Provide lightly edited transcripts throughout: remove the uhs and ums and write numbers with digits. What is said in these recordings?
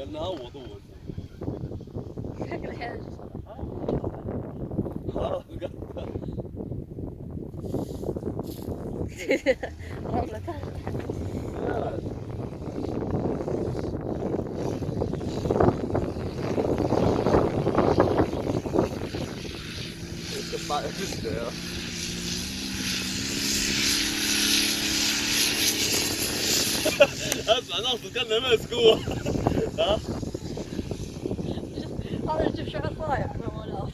كان هوض هو شكله حلو خلاص رملة تحت اسمع ناصر كان ماسك هو ها هذا يجيب شعر طايح ولا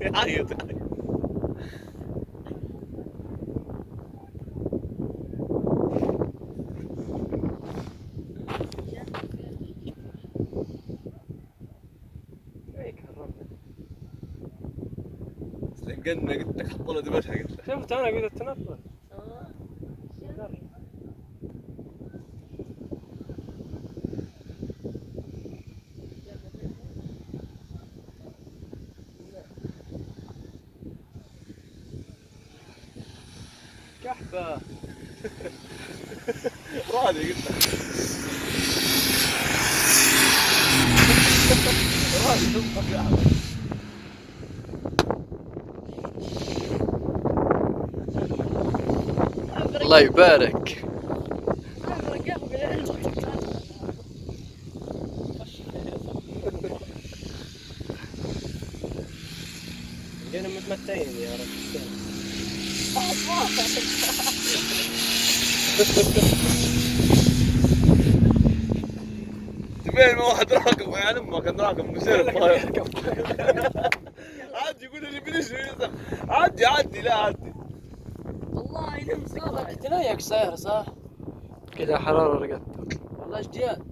يعيط قلنا قلت لك حط له دمشق قلت لك شفت انا قلت تنطط كحبة راضي قلت لك راضي تنطق يا عم الله يبارك. جينا متمتعين يا رب. تبين ما واحد راكب يعني امه كان راكب مسير عادي يقول لي بنشري عادي لا عادي والله نمسك تنايك ساير صح؟ كذا حرارة رقدت. والله جديد.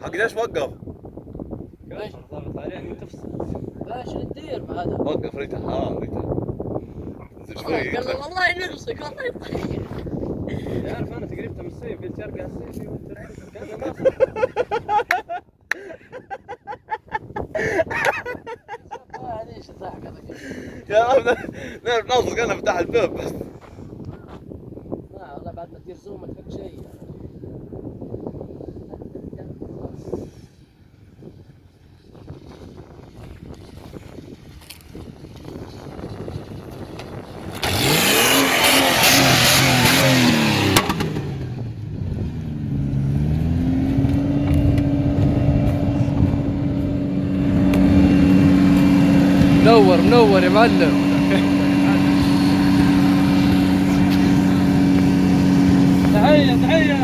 حق ليش وقف؟ ليش؟ ضغط عليه انه تفصل. باش ندير بهذا. وقف ريتها ريتها نزل شوي قال له والله نمسك والله يطير تعرف انا تقريبا من السيف قلت ارجع السيف كان ما ليش الضحك هذا؟ يا رب نعرف ناصر كان فتح الباب بس لا والله بعد ما تدير زوم ما تفك شيء. منور يا معلم. تحية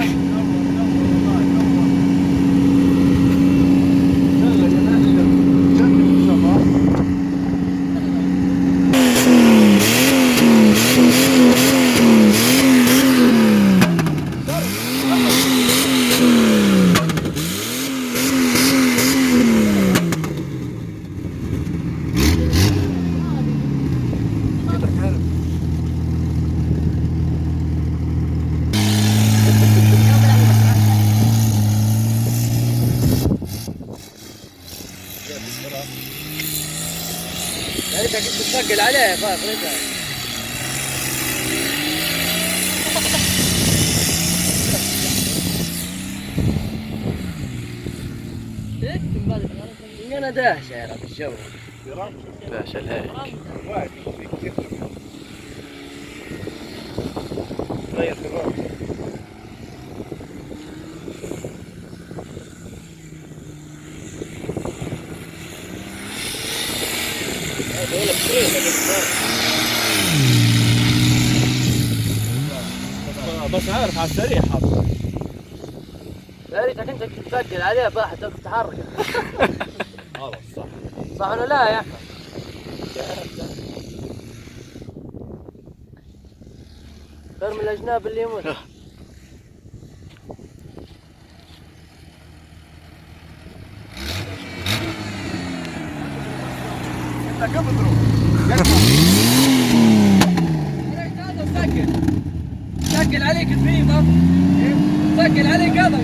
يا ريتك كنت تثقل عليه خاف رجع. انا داهشة يا رب الجو. داهشة الهيك. غير في الرمل. بس عارف على السريع حاط يا ريتك انت كنت تثقل عليه باح تحركه. خلاص صح صح ولا لا يا احمد؟ ارمي الاجناب اللي يموت. انت قبل تروح ثقل عليك الفيمة. ثقل عليك هذا.